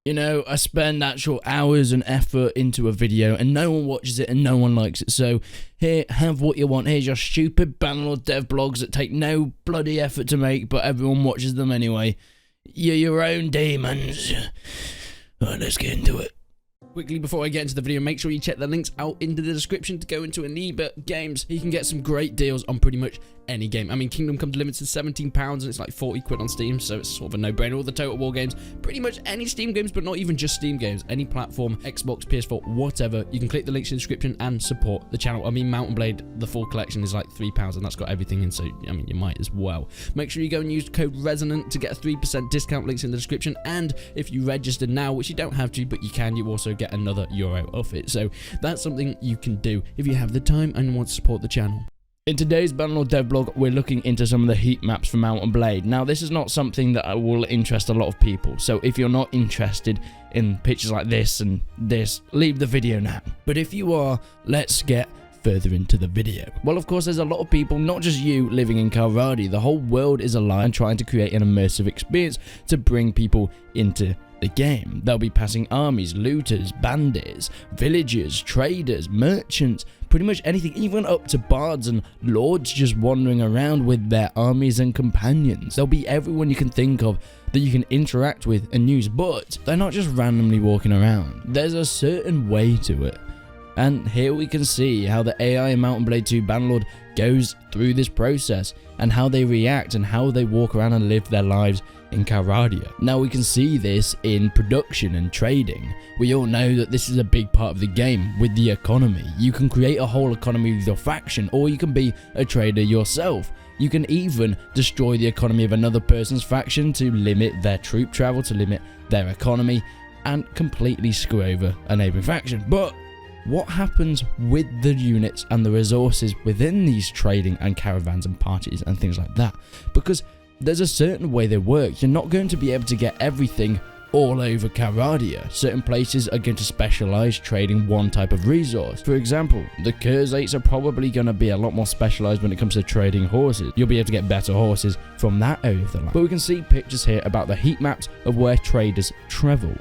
You know, I spend actual hours and effort into a video and no one watches it and no one likes it. So here, have what you want. Here's your stupid Bannerlord dev blogs that take no bloody effort to make, but everyone watches them anyway. You're your own demons. Alright, let's get into it. Quickly before I get into the video, make sure you check the links out into the description to go into Aniba Games. You can get some great deals on pretty much any game. I mean, Kingdom Comes Limited £17 and it's like 40 quid on Steam, so it's sort of a no-brainer. All the Total War games, pretty much any Steam games, but not even just Steam games. Any platform, Xbox, PS4, whatever. You can click the links in the description and support the channel. I mean, Mountain Blade, the full collection is like £3 and that's got everything in, so I mean, you might as well. Make sure you go and use code RESONANT to get a 3% discount. Links in the description, and if you register now, which you don't have to, but you can, you also get another euro off it. So that's something you can do if you have the time and want to support the channel. In today's Bannerlord devlog, we're looking into some of the heat maps for Mountain Blade. Now, this is not something that will interest a lot of people, so if you're not interested in pictures like this and this, leave the video now. But if you are, let's get further into the video. Well, of course, there's a lot of people, not just you, living in Kalradi. The whole world is alive and trying to create an immersive experience to bring people into the game. They'll be passing armies, looters, bandits, villagers, traders, merchants, pretty much anything, even up to bards and lords just wandering around with their armies and companions. There'll be everyone you can think of that you can interact with and use, but they're not just randomly walking around. There's a certain way to it. And here we can see how the AI in Mountain Blade 2 Bannerlord goes through this process and how they react and how they walk around and live their lives in Kalradia. Now we can see this in production and trading. We all know that this is a big part of the game with the economy. You can create a whole economy with your faction, or you can be a trader yourself. You can even destroy the economy of another person's faction to limit their troop travel, to limit their economy, and completely screw over a neighboring faction. But what happens with the units and the resources within these trading and caravans and parties and things like that? Because there's a certain way they work. You're not going to be able to get everything all over Kalradia. Certain places are going to specialize trading one type of resource. For example, the Kurzates are probably going to be a lot more specialized when it comes to trading horses. You'll be able to get better horses from that area of the land. But we can see pictures here about the heat maps of where traders travel.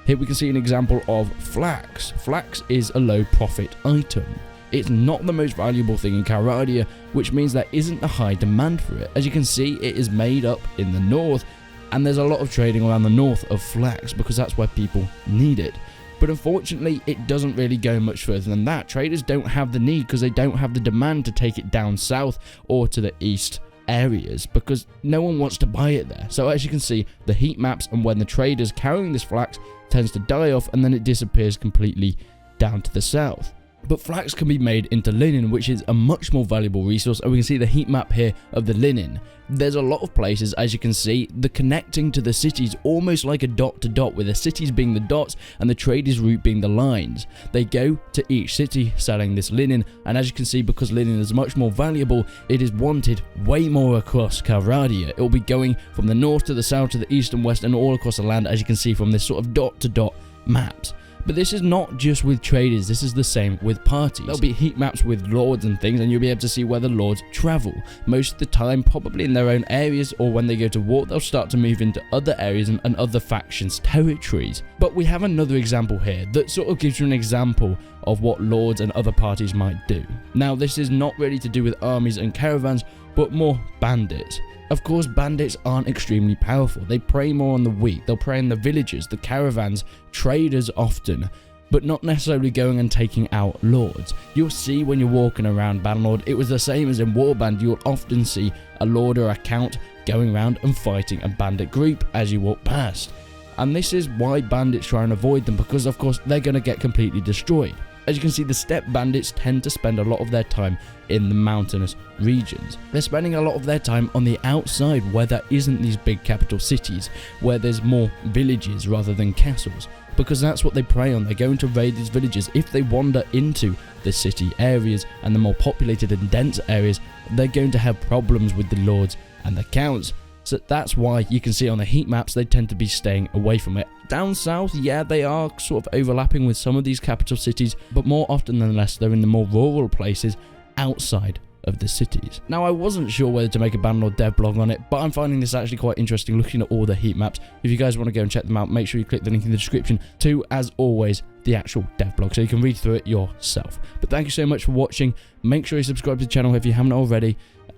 Here we can see an example of flax. Flax is a low profit item. It's not the most valuable thing in Kalradia, which means there isn't a high demand for it. As you can see, it is made up in the north, and there's a lot of trading around the north of flax because that's where people need it. But unfortunately, it doesn't really go much further than that. Traders don't have the need because they don't have the demand to take it down south or to the east areas because no one wants to buy it there. So as you can see, the heat maps and when the traders carrying this flax tends to die off and then it disappears completely down to the south. But flax can be made into linen, which is a much more valuable resource, and we can see the heat map here of the linen. There's a lot of places, as you can see, the connecting to the cities almost like a dot to dot, with the cities being the dots and the traders' route being the lines. They go to each city selling this linen, and as you can see, because linen is much more valuable, it is wanted way more across Kalradia. It will be going from the north to the south to the east and west and all across the land, as you can see from this sort of dot to dot maps. But this is not just with traders, this is the same with parties. There'll be heat maps with lords and things, and you'll be able to see where the lords travel. Most of the time, probably in their own areas, or when they go to war, they'll start to move into other areas and other factions' territories. But we have another example here that sort of gives you an example of what lords and other parties might do. Now, this is not really to do with armies and caravans, but more bandits. Of course, bandits aren't extremely powerful. They prey more on the weak. They'll prey on the villagers, the caravans, traders often, but not necessarily going and taking out lords. You'll see when you're walking around Bannerlord, it was the same as in Warband. You'll often see a lord or a count going around and fighting a bandit group as you walk past. And this is why bandits try and avoid them, because of course they're going to get completely destroyed. As you can see, the steppe bandits tend to spend a lot of their time in the mountainous regions. They're spending a lot of their time on the outside where there isn't these big capital cities, where there's more villages rather than castles, because that's what they prey on. They're going to raid these villages. If they wander into the city areas and the more populated and dense areas, they're going to have problems with the lords and the counts. So that's why you can see on the heat maps they tend to be staying away from it. Down south, yeah, they are sort of overlapping with some of these capital cities, but more often than less they're in the more rural places outside of the cities. Now, I wasn't sure whether to make a Bannerlord dev blog on it, but I'm finding this actually quite interesting looking at all the heat maps. If you guys want to go and check them out, make sure you click the link in the description to, as always, the actual dev blog so you can read through it yourself. But thank you so much for watching. Make sure you subscribe to the channel if you haven't already,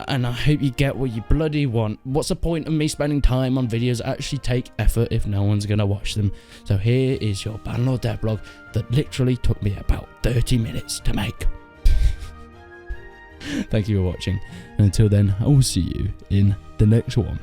and I hope you get what you bloody want. What's the point of me spending time on videos that actually take effort if no one's gonna watch them? So here is your Bannerlord dev blog that literally took me about 30 minutes to make. Thank you for watching, and until then, I will see you in the next one.